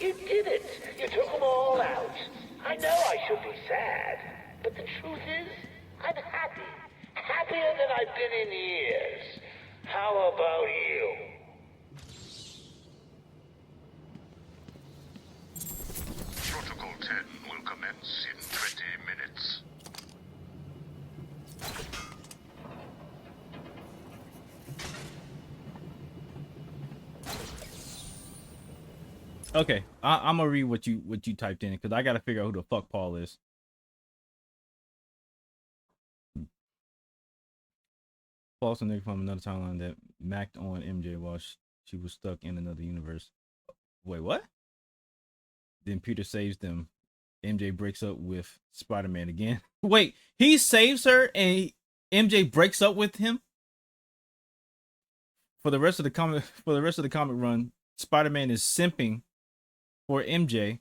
You did it. You took them all out. I know I should be sad, but the truth is, I'm happy. Happier than I've been in years. How about you? Protocol 10 will commence in 20 minutes. Okay, I'm gonna read what you typed in because I gotta figure out who the fuck Paul is. Paul's a nigga from another timeline that macked on MJ while she was stuck in another universe. Wait, what? Then Peter saves them. MJ breaks up with Spider-Man again. Wait, he saves her and MJ breaks up with him? For the rest of the comic run, Spider-Man is simping for MJ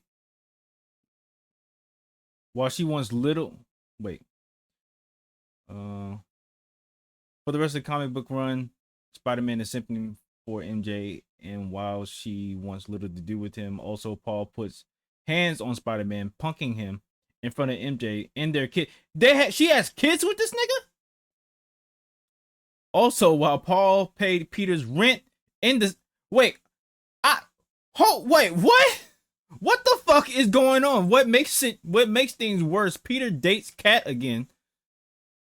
while she wants little. Wait. For the rest of the comic book run, Spider-Man is simping for MJ, and while she wants little to do with him, also Paul puts hands on Spider-Man, punking him in front of MJ and their kid. She has kids with this nigga? Also, while Paul paid Peter's rent in the wait, wait, what? What the fuck is going on? What makes things worse? Peter dates Kat again,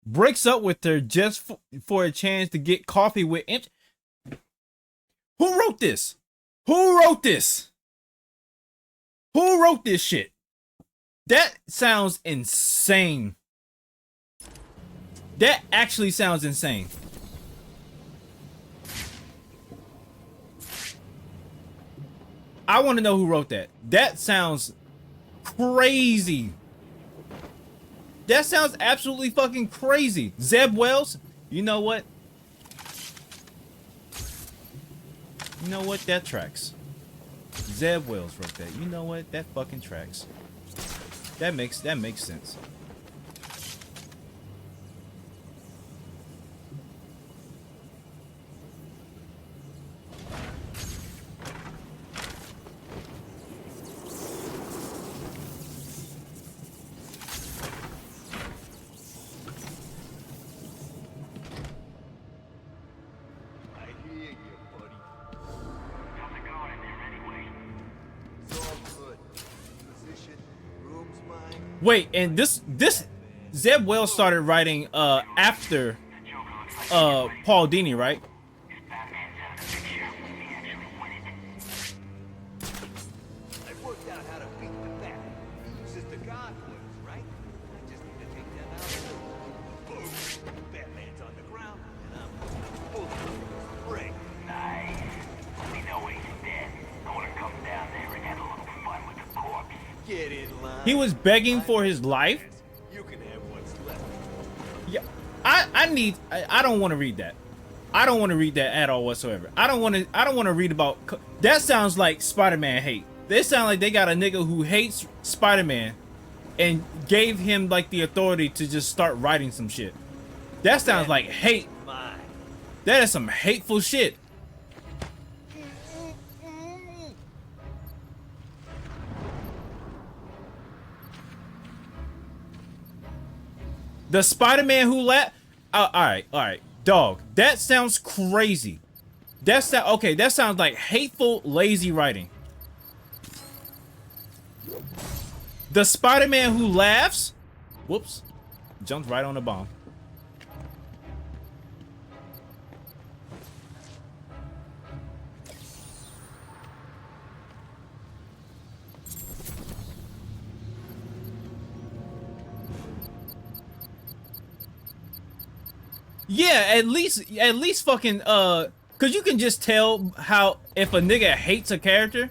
breaks up with her just for a chance to get coffee with MJ. Who wrote this? Who wrote this? Who wrote this shit? That sounds insane. That actually sounds insane. I want to know who wrote that. That sounds crazy. That sounds absolutely fucking crazy. Zeb Wells? You know what? You know what? That tracks. Zeb Wells wrote that. You know what? That fucking tracks. That makes sense. Wait, and this Zeb Wells started writing after Paul Dini, right? I worked out how to beat the bat. Uses the God words, right? I just need to take them out. Boom! Batman's on the ground, and I'm full of spray. Nice. We know he's dead. I want to come down there and have a little fun with the corpse. Get in line. He was begging for his life. You can have what's left. Yeah, I don't want to read that. I don't want to read that at all whatsoever. I don't want to read about. That sounds like Spider-Man hate. They sound like they got a nigga who hates Spider-Man and gave him like the authority to just start writing some shit. That sounds like hate. That is some hateful shit. The Spider-Man who laughed. All right, dog. That sounds crazy. That sounds like hateful, lazy writing. The Spider-Man who laughs. Whoops, jumped right on the bomb. Yeah, at least fucking cause you can just tell how if a nigga hates a character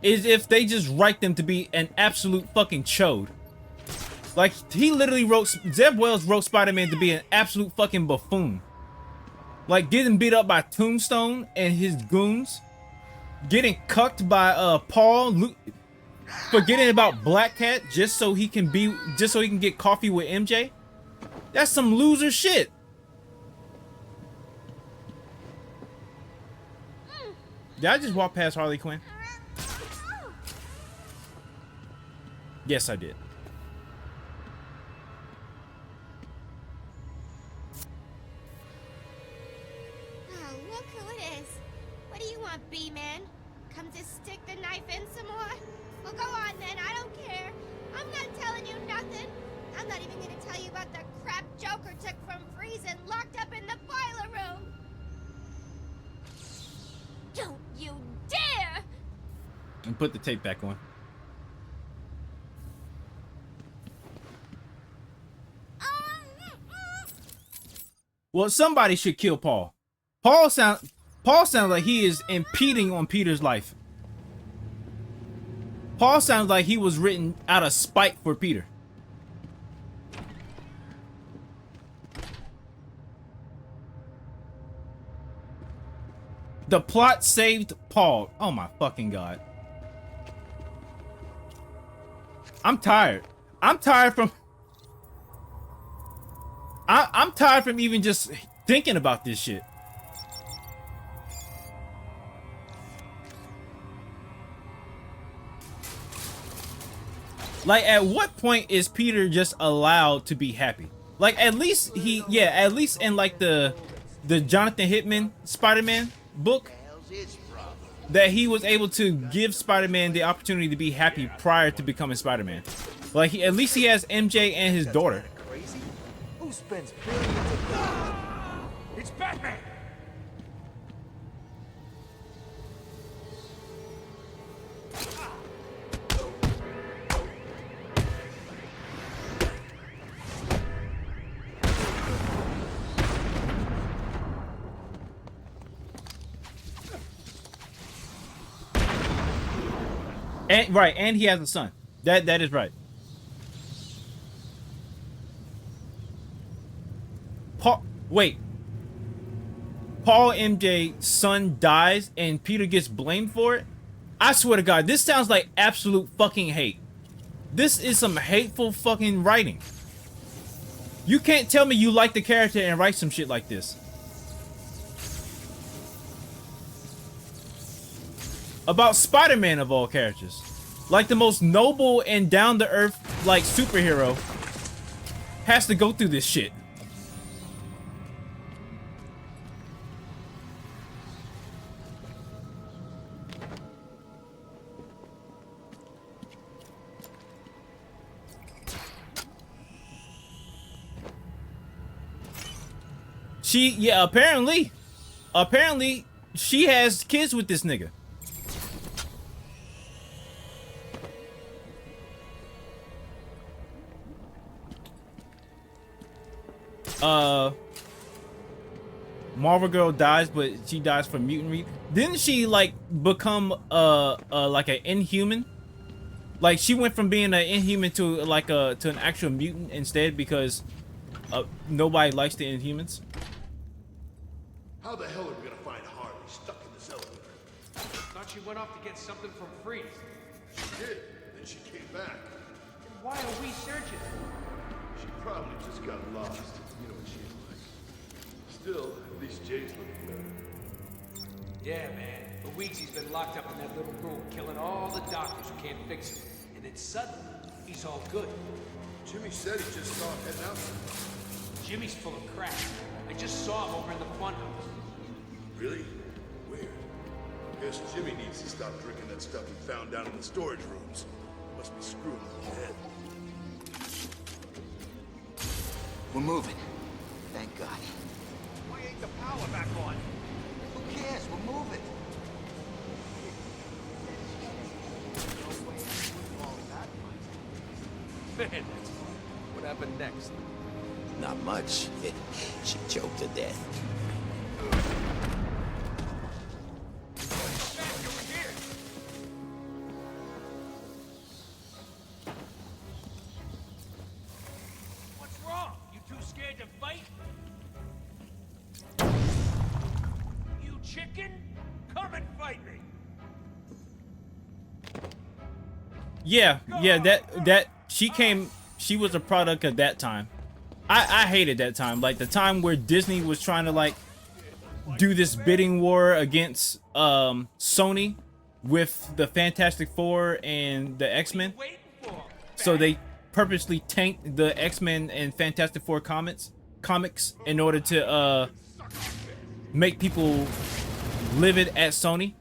is if they just write them to be an absolute fucking chode. Like he literally Zeb Wells wrote Spider-Man to be an absolute fucking buffoon. Like getting beat up by Tombstone and his goons, getting cucked by Paul, forgetting about Black Cat just so he can get coffee with MJ. That's some loser shit. Did I just walk past Harley Quinn? Yes, I did. Oh, look who it is. What do you want, B-Man? Come to stick the knife in some more? Well, go on then, I don't care. I'm not telling you nothing. I'm not even gonna tell you about the crap Joker took from freezing locked up in the boiler room. Don't you dare! And put the tape back on. Well, somebody should kill Paul. Paul sounds like he is impeding on Peter's life. Paul sounds like he was written out of spite for Peter. The plot saved Paul. Oh my fucking god. I'm tired. I'm tired from even just thinking about this shit. Like, at what point is Peter just allowed to be happy? Like, at least at least in like the Jonathan Hickman Spider-Man book, that he was able to give Spider-Man the opportunity to be happy prior to becoming Spider-Man. Like, at least he has MJ and his daughter. Crazy? Who spends billions of dollars? It's Batman! And right, and he has a son. That is right. Paul MJ's son dies and Peter gets blamed for it? I swear to God, this sounds like absolute fucking hate. This is some hateful fucking writing. You can't tell me you like the character and write some shit like this. About Spider-Man of all characters. Like, the most noble and down-to-earth, like, superhero has to go through this shit. Apparently, she has kids with this nigga. Marvel Girl dies, but she dies from mutant read. Didn't she like become like an Inhuman? Like, she went from being an Inhuman to like to an actual mutant instead because nobody likes the Inhumans. How the hell are we gonna find Harley stuck in this elevator? Thought she went off to get something from Freeze. She did, then she came back. Then why are we searching? She probably just got lost. You know what she's like. Still, at least Jay's looking better. Yeah, man. Luigi's been locked up in that little room, killing all the doctors who can't fix him. And then suddenly, he's all good. Jimmy said he just saw him heading out. Jimmy's full of crap. I just saw him over in the funhouse. Really? Weird. Guess Jimmy needs to stop drinking that stuff he found down in the storage rooms. Must be screwing with his head. We're moving. Thank God. Why ain't the power back on? Who cares? We're moving. Man, that's fun. What happened next? Not much. She choked to death. Back over here! What's wrong? You too scared to fight? You chicken? Come and fight me! Yeah, that she was a product of that time. I hated that time, like the time where Disney was trying to like do this bidding war against Sony with the Fantastic Four and the X-Men. Waiting for? So they purposely tanked the X-Men and Fantastic Four comics in order to make people livid at Sony.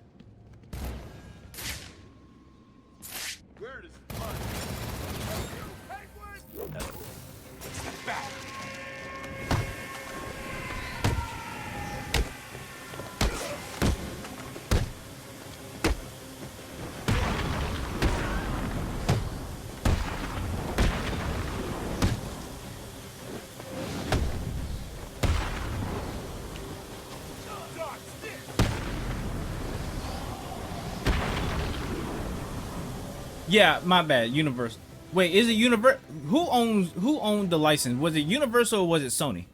Yeah, my bad. Universal. Wait, is it Universal? Who owned the license? Was it Universal or was it Sony?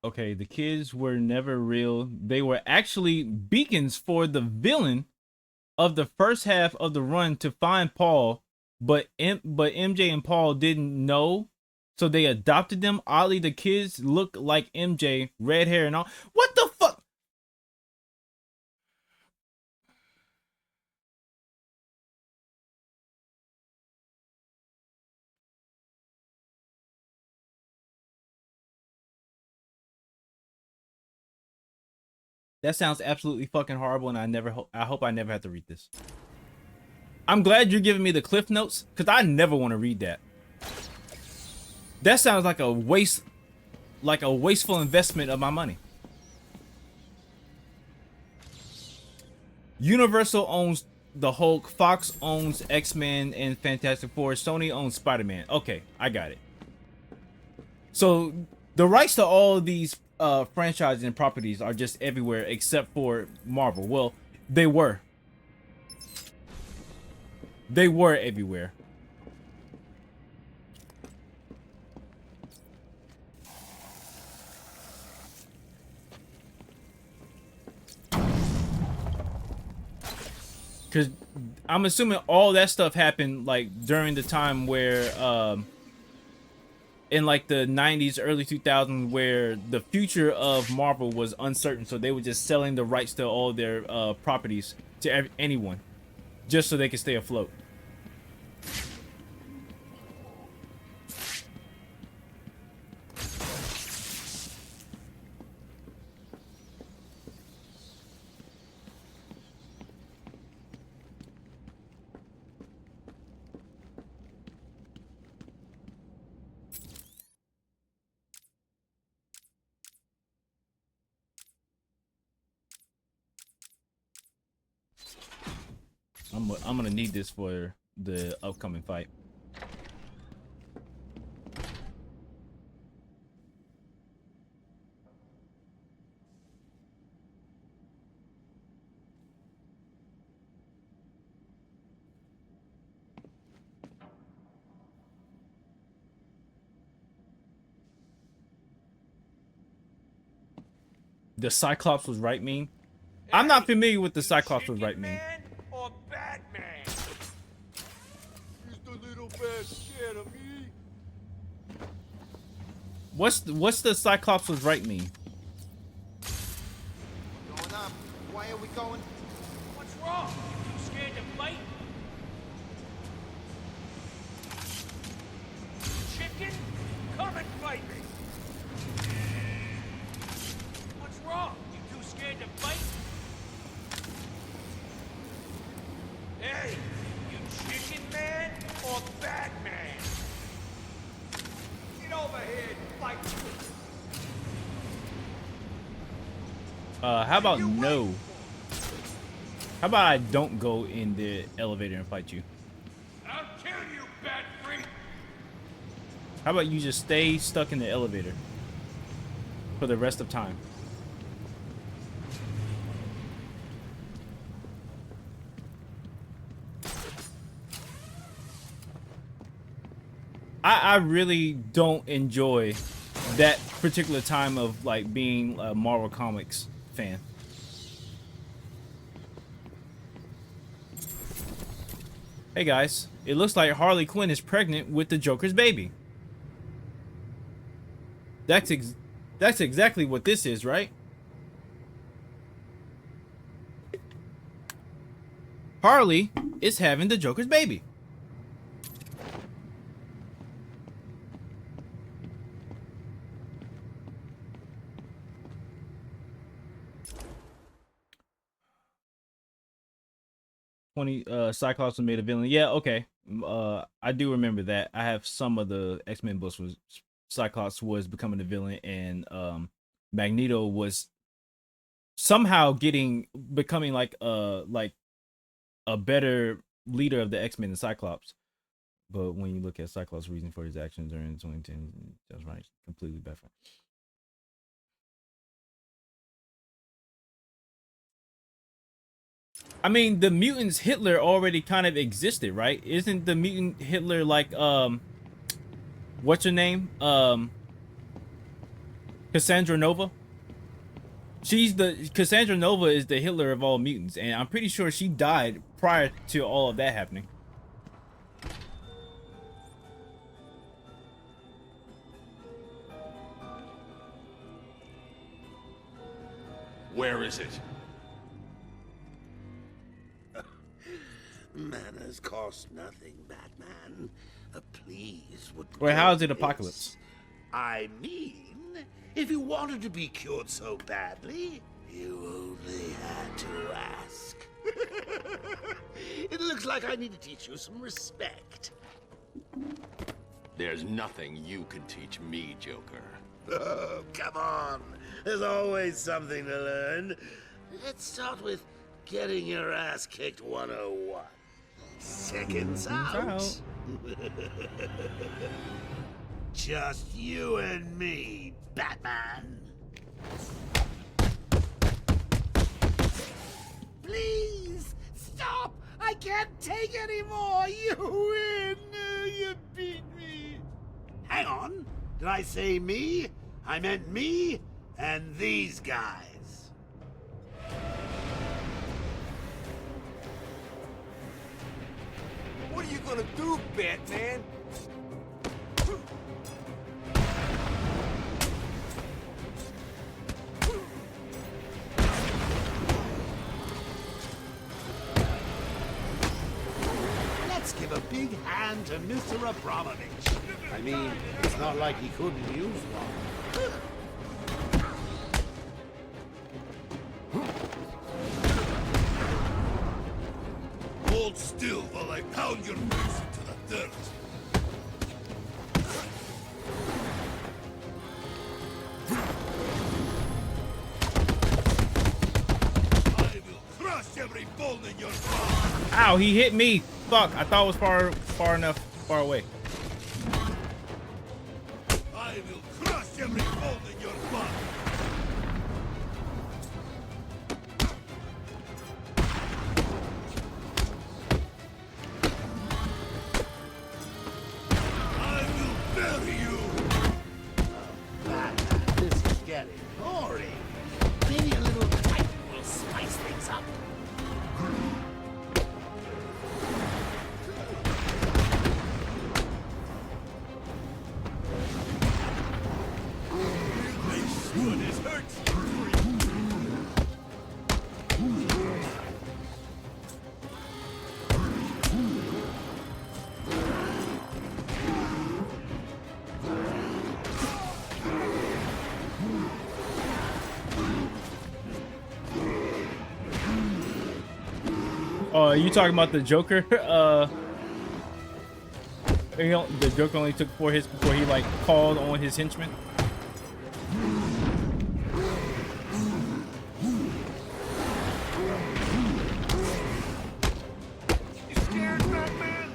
Okay, the kids were never real. They were actually beacons for the villain of the first half of the run to find Paul, but MJ and Paul didn't know, so they adopted them. Oddly, the kids look like MJ, red hair and all. What the fuck? That sounds absolutely fucking horrible, and I hope I never have to read this. I'm glad you're giving me the cliff notes, because I never want to read that. That sounds like a wasteful investment of my money. Universal owns the Hulk, Fox owns X-Men and Fantastic Four, Sony owns Spider-Man. Okay, I got it. So the rights to all of these franchises and properties are just everywhere except for Marvel. Well, they were everywhere. Because I'm assuming all that stuff happened like during the time where in like the 90s, early 2000s, where the future of Marvel was uncertain, so they were just selling the rights to all their properties to anyone, just so they could stay afloat. I'm gonna need this for the upcoming fight. The Cyclops was right meme. I'm not familiar with the Cyclops was right meme. Or Batman? Is the little bad scared of me? What's the Cyclops was right meme? Going up. Why are we going? What's wrong? You too scared to fight? Chicken? Come and fight me! What's wrong? You too scared to fight? Hey, you chicken man or Batman? Get over here and fight me! How about no? How about I don't go in the elevator and fight you? I'll kill you, bat freak! How about you just stay stuck in the elevator for the rest of time? I really don't enjoy that particular time of like being Marvel Comics fan. Hey guys, it looks like Harley Quinn is pregnant with the Joker's baby. That's exactly what this is, right? Harley is having the Joker's baby. Cyclops was made a villain. Yeah, okay. I do remember that. I have some of the X-Men books was Cyclops was becoming a villain, and Magneto was somehow becoming like a better leader of the X-Men than Cyclops. But when you look at Cyclops' reason for his actions during 2010, that's right, completely different. I mean, the mutants Hitler already kind of existed, right? Isn't the mutant Hitler like what's her name? Cassandra Nova? Cassandra Nova is the Hitler of all mutants, and I'm pretty sure she died prior to all of that happening. Where is it? Manners cost nothing, Batman. Please would. Wait, how is it Apocalypse? I mean, if you wanted to be cured so badly, you only had to ask. It looks like I need to teach you some respect. There's nothing you can teach me, Joker. Oh, come on. There's always something to learn. Let's start with getting your ass kicked 101. Seconds out. Just you and me, Batman. Please, stop! I can't take any more! You win! You beat me! Hang on! Did I say me? I meant me and these guys. What are you gonna do, Batman? Let's give a big hand to Mr. Abramovich. I mean, it's not like he couldn't use one. Hold still while I pound your face into the dirt. I will crush every bone in your body. Ow, he hit me. Fuck, I thought it was far away. I will crush every bone in your body. I will bury you. Batman, this is getting boring. Maybe a little fight will spice things up. Make sure this hurts. Oh, are you talking about the Joker? The Joker only took 4 hits before he like called on his henchmen. You scared, Batman?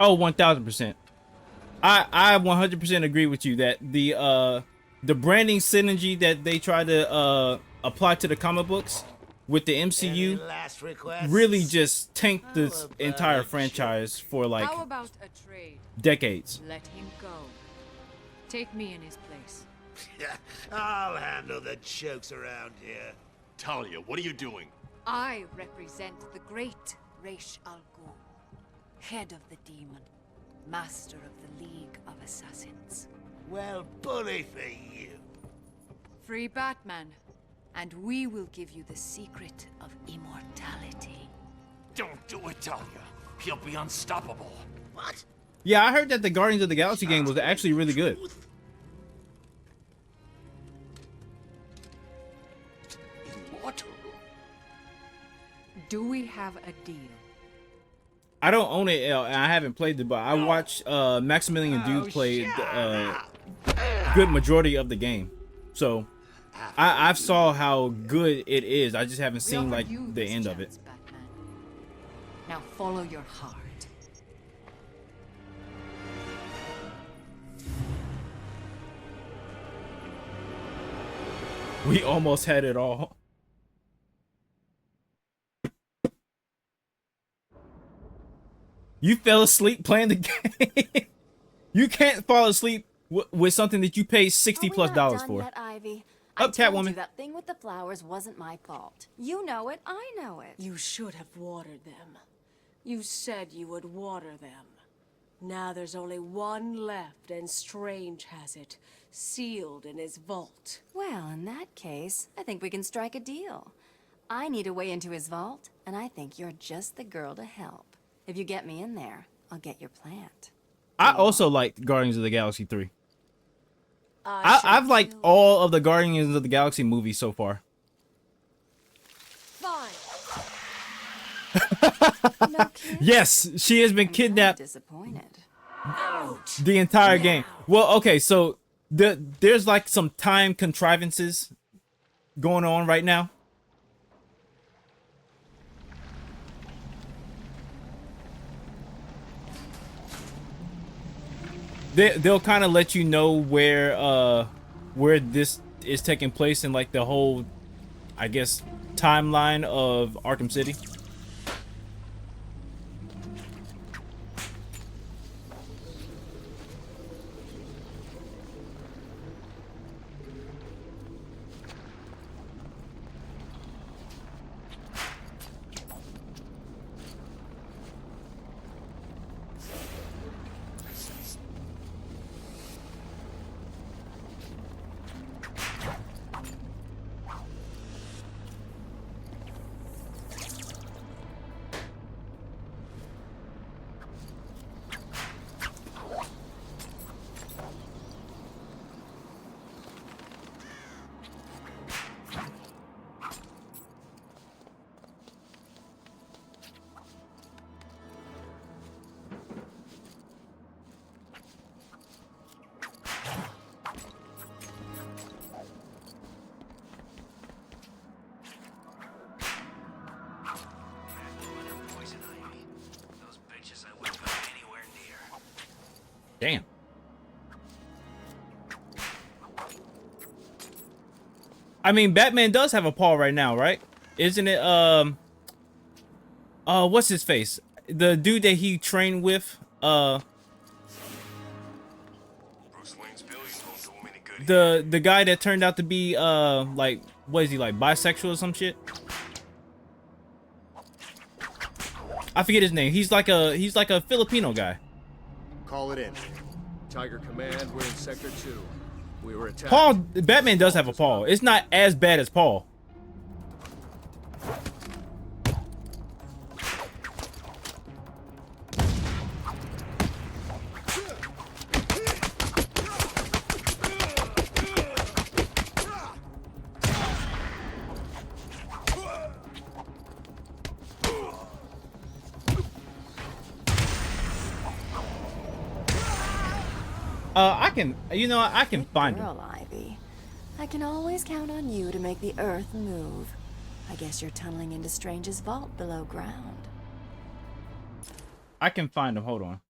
Oh, 1000%. I 100% agree with you that the branding synergy that they try to apply to the comic books with the Any MCU last requests? really just tanked this How about entire a franchise for like How about a trade? decades. Let him go. Take me in his place. I'll handle the jokes around here. Talia, what are you doing? I represent the great Ra's al Ghul, head of the demon, master of the League of Assassins. Well, bully for you. Free Batman, and we will give you the secret of immortality. Don't do it, Talia. He'll be unstoppable. What? Yeah, I heard that the Guardians of the Galaxy game was actually really good. Immortal? Do we have a deal? I don't own it. I haven't played it, but I watched Maximilian Dood play good majority of the game, so I've saw how good it is. I just haven't We seen offered like you the this end of it. chance, Batman. Now follow your heart. We almost had it all. You fell asleep playing the game. You can't fall asleep with something that you paid $60+ for. Yet, Ivy. Up, I told Catwoman. you that thing with the flowers wasn't my fault. You know it, I know it. You should have watered them. You said you would water them. Now there's only one left, and Strange has it, sealed in his vault. Well, in that case, I think we can strike a deal. I need a way into his vault, and I think you're just the girl to help. If you get me in there, I'll get your plant. I also liked Guardians of the Galaxy 3. I I've liked all of the Guardians of the Galaxy movies so far. Fine. No kiss? Yes, she has been I'm kidnapped disappointed. the entire game. Well, okay, so there's like some time contrivances going on right now. They'll kind of let you know where this is taking place in like the whole, I guess, timeline of Arkham City. Damn. I mean, Batman does have a paw right now, right? Isn't it, what's his face? The dude that he trained with, Bruce Wayne's billions won't do him any good. the guy that turned out to be, like, what is he, like, bisexual or some shit? I forget his name. He's like a Filipino guy. Call it in. Tiger Command, we're in Sector 2. We were attacked. Paul, Batman does have a paw. It's not as bad as Paul. I can, you know, I can find him. Girl, Ivy. I can always count on you to make the earth move. I guess you're tunneling into Strange's vault below ground. I can find him. Hold on.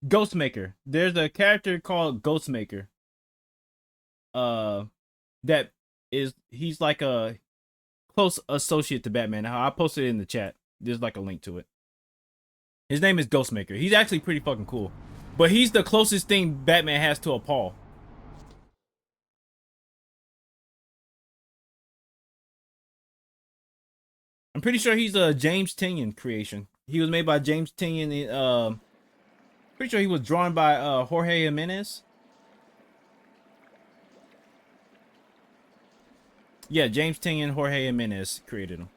Ghostmaker. There's a character called Ghostmaker. That he's like a close associate to Batman. I posted it in the chat. There's like a link to it. His name is Ghostmaker. He's actually pretty fucking cool. But he's the closest thing Batman has to a Paul. I'm pretty sure he's a James Tynion creation. He was made by James Tynion. Pretty sure he was drawn by Jorge Jimenez. Yeah, James Tynion, Jorge Jimenez created him.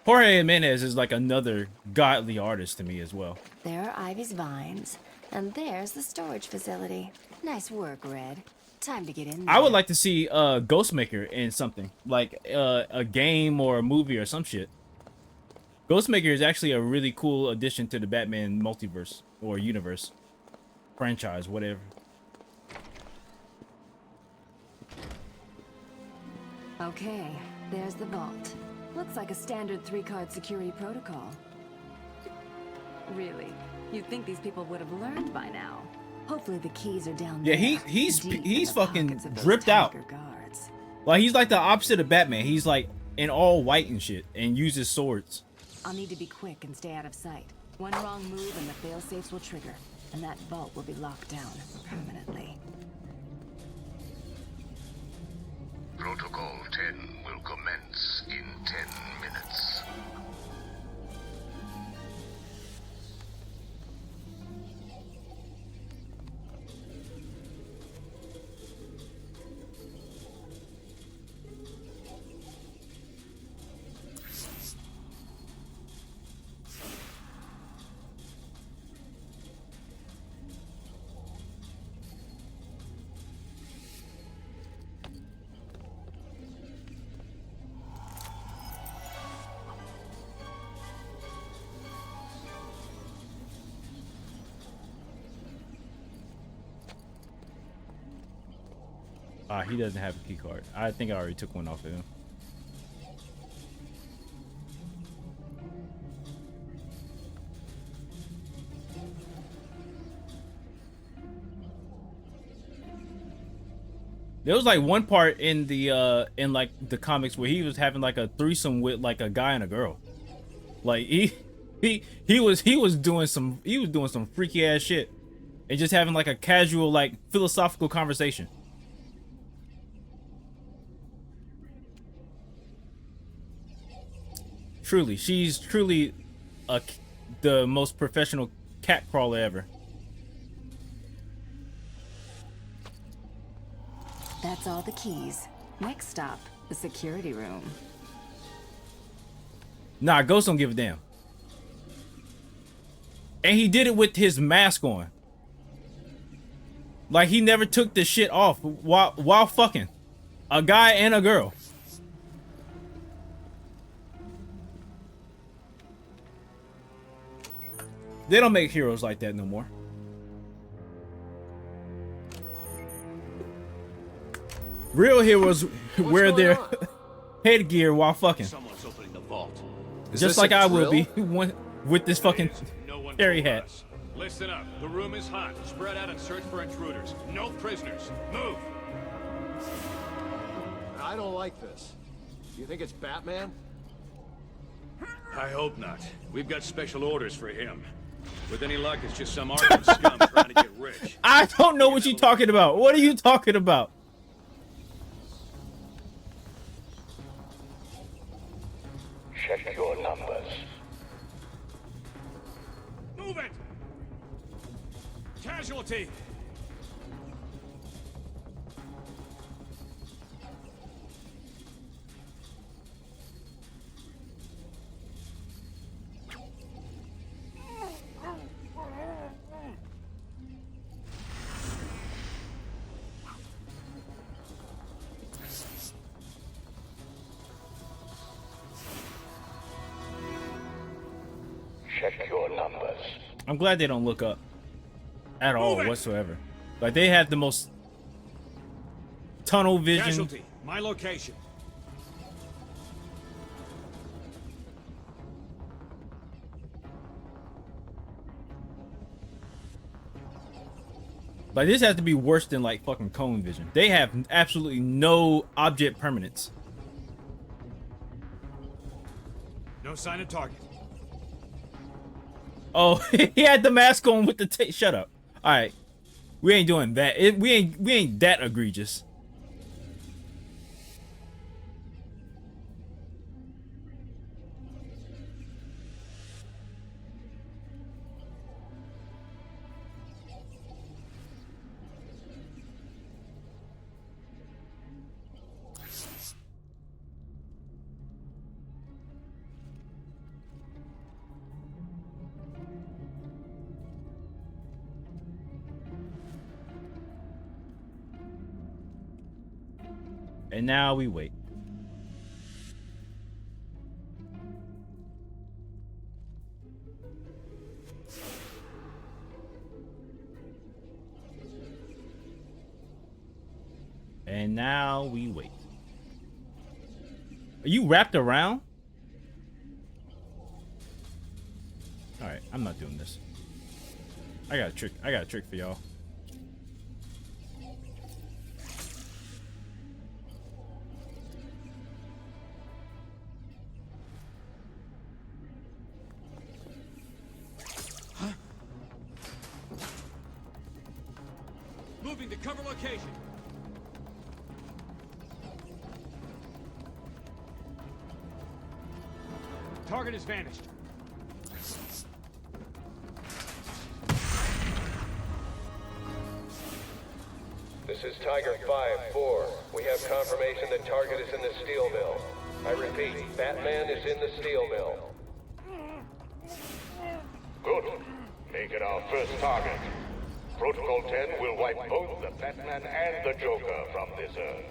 Jorge Jimenez is like another godly artist to me as well. There are Ivy's vines, and there's the storage facility. Nice work, Red. Time to get in there. I would like to see Ghostmaker in something like a game or a movie or some shit. Ghostmaker is actually a really cool addition to the Batman multiverse or universe franchise, whatever. Okay, there's the vault. Looks like a standard 3-card security protocol. Really? You'd think these people would have learned by now. Hopefully the keys are down there. Yeah, he's fucking dripped out. Guards. Like he's like the opposite of Batman. He's like in all white and shit and uses swords. I'll need to be quick and stay out of sight. One wrong move and the fail-safes will trigger, and that vault will be locked down permanently. Protocol 10 will commence in 10 minutes. He doesn't have a key card. I think I already took one off of him. There was like one part in the in like the comics where he was having like a threesome with like a guy and a girl. Like he was doing some freaky ass shit and just having like a casual like philosophical conversation. Truly, she's truly the most professional cat crawler ever. That's all the keys. Next stop, the security room. Nah, Ghost don't give a damn. And he did it with his mask on. Like he never took the shit off while fucking a guy and a girl. They don't make heroes like that no more. Real heroes wear their headgear while fucking. Someone's opening the vault. Just like I will be with this fucking hairy hat. Listen up. The room is hot. Spread out and search for intruders. No prisoners. Move. I don't like this. You think it's Batman? I hope not. We've got special orders for him. With any luck, it's just some Arkham scum trying to get rich. I don't know what you're talking about. What are you talking about? Check your numbers. Move it! Casualty! Check your numbers. I'm glad they don't look up at all whatsoever. Like they have the most tunnel vision. Casualty, my location. Like, this has to be worse than, like, fucking cone vision. They have absolutely no object permanence. No sign of target. Oh, he had the mask on with the tape. Shut up. All right, we ain't doing that. We ain't that egregious. And now we wait. And now we wait. Are you wrapped around? All right, I'm not doing this. I got a trick for y'all. Moving to cover location. Target has vanished. This is Tiger 5-4. We have confirmation that target is in the steel mill. I repeat, Batman is in the steel mill. Good. Make it our first target. Protocol 10 will wipe both the Batman and the Joker from this Earth.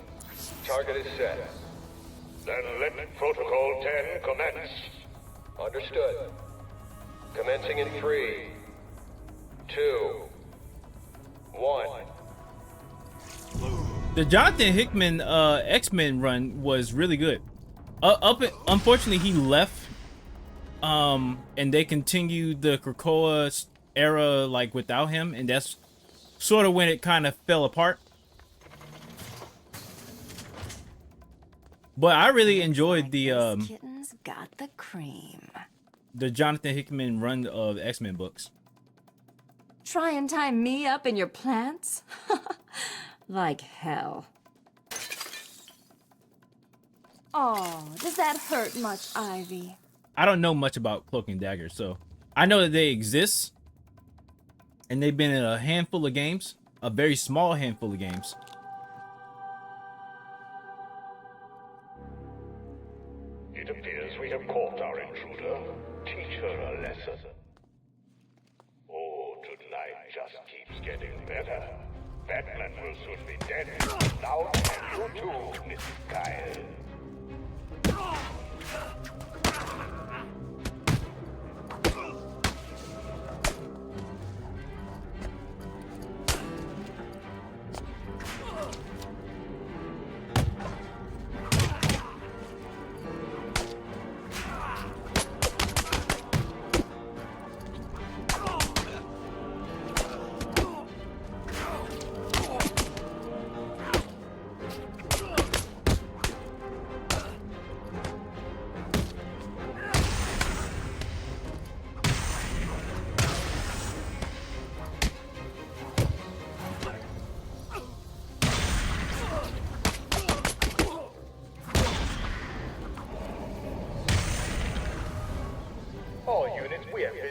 Target is set. Then let Protocol 10 commence. Understood. Commencing in 3, 2, 1. The Jonathan Hickman X-Men run was really good. Unfortunately, he left. And they continued the Krakoa era like without him, and that's sort of when it kind of fell apart. But I really enjoyed the Kittens got the cream. The Jonathan Hickman run of X-Men books. Try and tie me up in your plants? Like hell. Oh, does that hurt much, Ivy? I don't know much about Cloak and Dagger, so I know that they exist. And they've been in a handful of games. A very small handful of games. It appears we have caught our intruder. Teach her a lesson. Oh, tonight just keeps getting better. Batman will soon be dead. Now you too, Mrs. Kyle.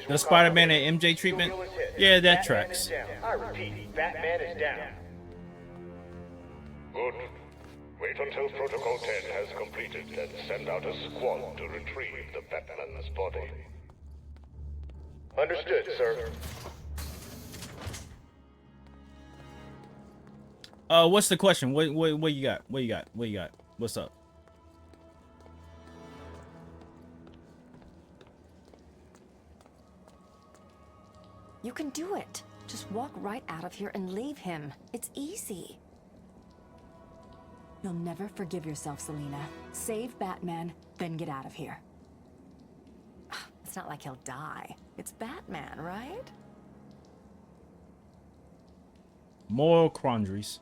The Spider-Man and MJ treatment? Yeah, that tracks. I repeat, Batman is down. Good. Wait until Protocol 10 has completed, then send out a squad to retrieve the Batman's body. Understood, sir. What's the question? What you got? What you got? What you got? What's up? You can do it. Just walk right out of here and leave him. It's easy. You'll never forgive yourself, Selina. Save Batman, then get out of here. It's not like he'll die. It's Batman, right? Moral quandaries.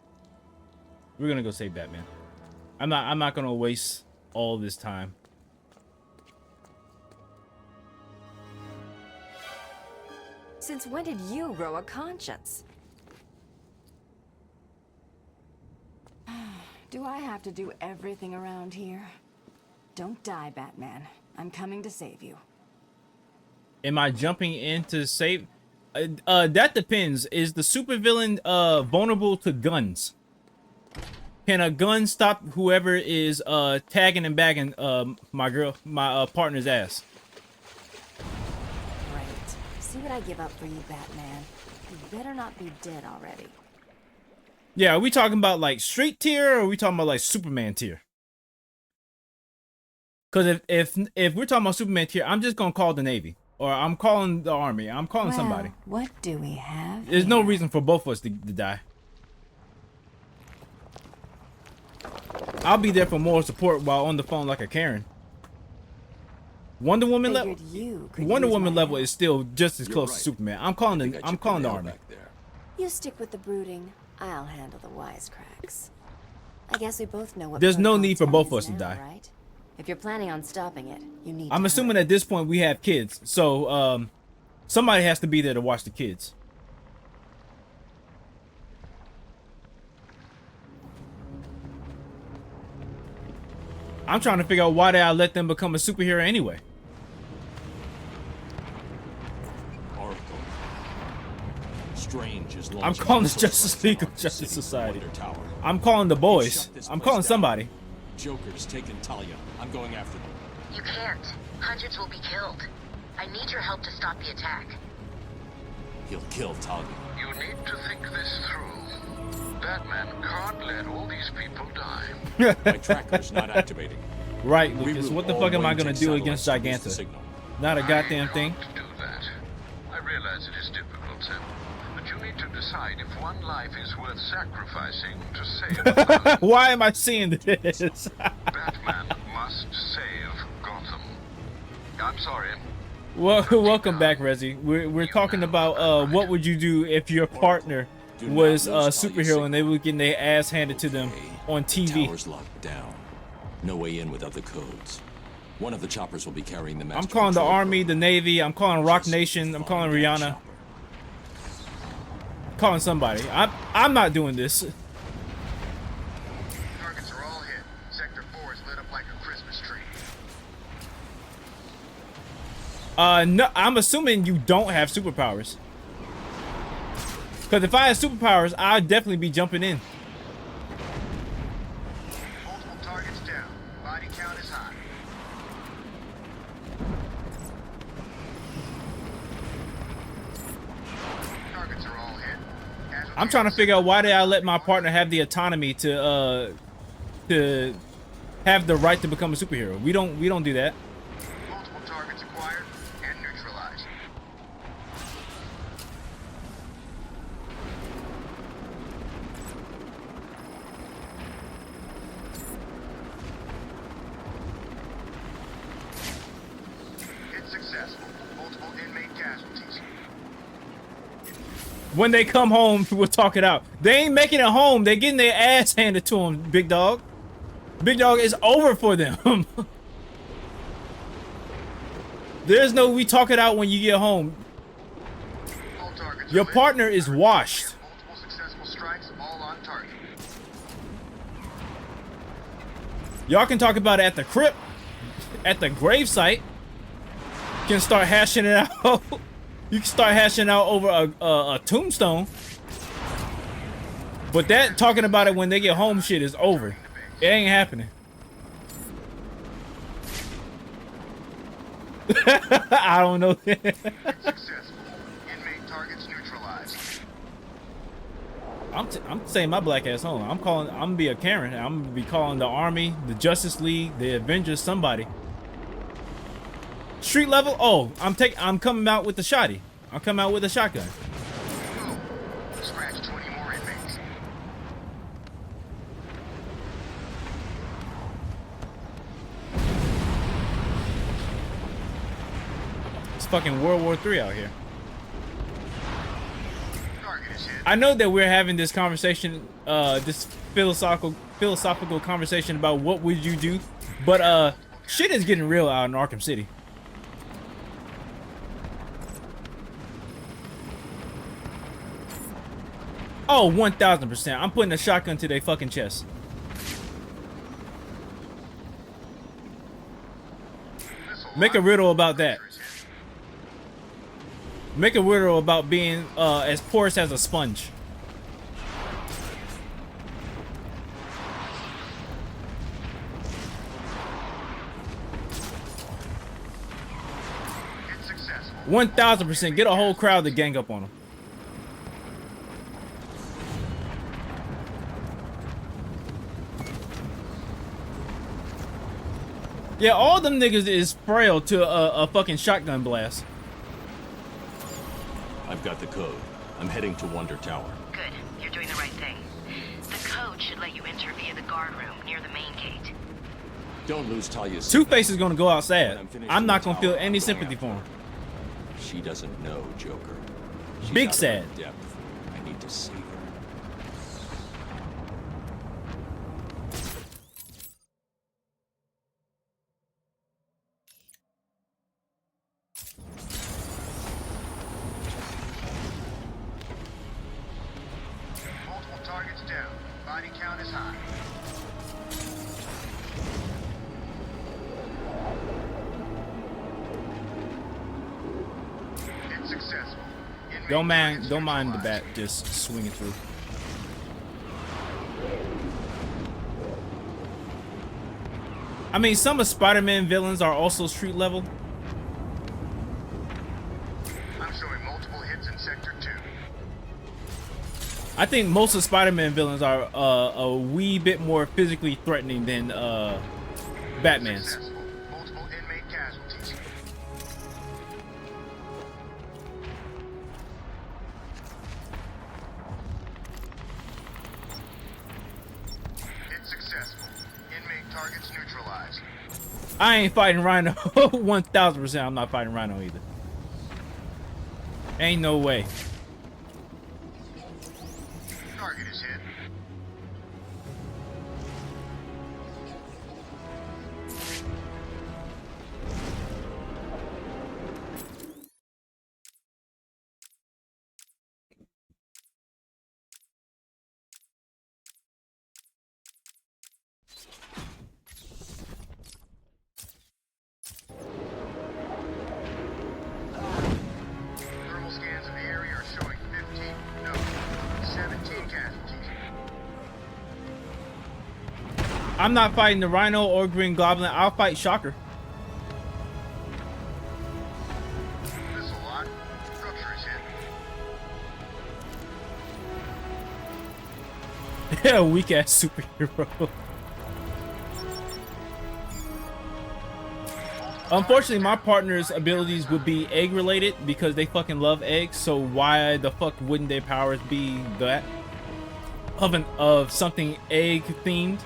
We're gonna go save Batman. I'm not gonna waste all this time. Since when did you grow a conscience? Do I have to do everything around here? Don't die, Batman. I'm coming to save you. Am I jumping in to save? That depends. Is the supervillain vulnerable to guns? Can a gun stop whoever is tagging and bagging my partner's ass? Great. See what I give up for you, Batman. You better not be dead already. Yeah, are we talking about like street tier or are we talking about like Superman tier? Because if we're talking about Superman tier, I'm just gonna call the Navy. Or I'm calling the Army. I'm calling somebody. What do we have? There's no reason for both of us to die. I'll be there for moral support while on the phone like a Karen. Wonder Woman level. Wonder Woman level is still just as close to Superman. I'm calling the Army. You stick with the brooding. I'll handle the wisecracks. I guess we both know what. There's no protocol need for 10 both is of us to now, die. Right? If you're planning on stopping it, you need. I'm assuming at this point we have kids, so somebody has to be there to watch the kids. I'm trying to figure out why did I let them become a superhero anyway. Arkham. Strange is I'm calling the Justice League of Justice Society. I'm calling the boys. I'm calling somebody. Joker's taken Talia. I'm going after them. You can't. Hundreds will be killed. I need your help to stop the attack. He'll kill Talia. You need to think this through. Batman can't let all these people die. My tracker's not activating. Right, Lucas. What the fuck am I gonna do against Giganta? Not a goddamn thing. Do that. I realize it is difficult, Sam, but you need to decide if one life is worth sacrificing to save another. Why am I seeing this? Batman must save Gotham. I'm sorry. Well, welcome back, Rezi. We're talking about what would you do if your partner was a superhero and they were getting their ass handed to them on TV. Tower's locked down. No way in without the codes. One of the choppers will be carrying the master. I'm calling the Army, the Navy. I'm calling Rock Nation. I'm calling Rihanna. I'm calling somebody. I'm not doing this. Targets are all hit. Sector 4 is lit up like a Christmas tree. No, I'm assuming you don't have superpowers. Because if I had superpowers, I'd definitely be jumping in. Multiple targets down. Body count is high. Targets are all hit. I'm trying to figure out why did I let my partner have the autonomy to have the right to become a superhero. We don't do that. Multiple targets acquired and neutralized. Hit successful. Multiple inmate casualties. When they come home, we'll talk it out. They ain't making it home. They're getting their ass handed to them, big dog. Big dog, it's over for them. There's no we talk it out when you get home. Your partner is washed. Multiple successful strikes, all on target. Y'all can talk about it at the crypt, at the gravesite. You can start hashing it out. You can start hashing out over a tombstone. But that talking about it when they get home shit is over. It ain't happening. I don't know. Successful. Inmate targets neutralized. I'm saying my black ass home. I'm gonna be a Karen. I'm gonna be calling the Army, the Justice League, the Avengers, somebody. Street level? Oh, I'm coming out with the shotty. I'm coming out with a shotgun. Scratch 20 more inmates. It's fucking World War III out here. Target I know that we're having this conversation, this philosophical conversation about what would you do, but shit is getting real out in Arkham City. Oh, 1000%. I'm putting a shotgun to their fucking chest. Make a riddle about that. Make a riddle about being as porous as a sponge. It's successful. 1000%. Get a whole crowd to gang up on them. Yeah, all them niggas is frail to a fucking shotgun blast. I've got the code. I'm heading to Wonder Tower. Good. You're doing the right thing. The code should let you enter via the guard room near the main gate. Don't lose Talia's. Two-Face is gonna go outside. finished I'm with not the gonna feel tower, any I'm going sympathy after for him. She doesn't know, Joker. She's Big out of sad. her depth. I need to save her. Multiple targets down. Body count is high. It's successful. Inmate Don't targets mind the neutralized. bat just swinging through. I mean, some of Spider-Man villains are also street level. I'm showing multiple hits in Sector 2. I think most of Spider-Man villains are a wee bit more physically threatening than Batman's. Successful. Multiple inmate casualties. It's successful. Inmate targets neutralized. I ain't fighting Rhino. 1000%. I'm not fighting Rhino either. Ain't no way. Target is hit. Thermal scans of the area are showing 17 casualties. I'm not fighting the Rhino or Green Goblin. I'll fight Shocker. Missile lock. Structure is hit. Yeah, weak ass superhero. Unfortunately, my partner's abilities would be egg related because they fucking love eggs. So why the fuck wouldn't their powers be that of something egg themed?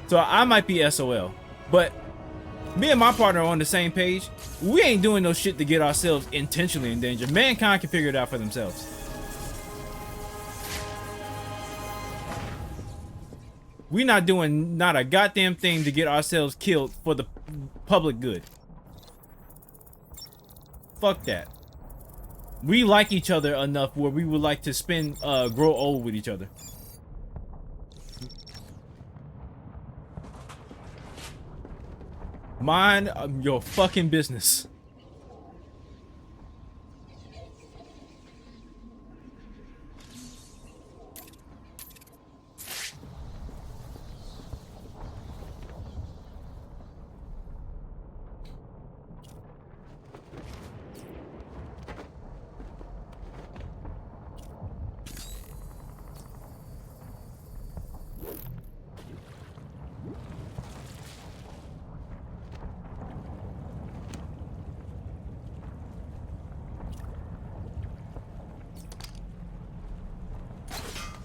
So I might be SOL, but me and my partner are on the same page. We ain't doing no shit to get ourselves intentionally in danger. Mankind can figure it out for themselves. We not doing not a goddamn thing to get ourselves killed for the public good. Fuck that. We like each other enough where we would like to spend, grow old with each other. Mind your fucking business.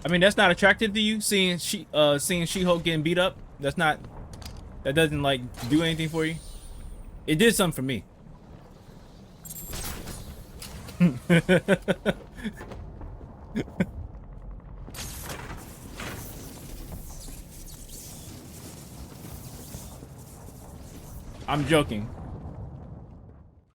I mean, that's not attractive to you, seeing She-Hulk getting beat up. That doesn't like do anything for you. It did something for me. I'm joking.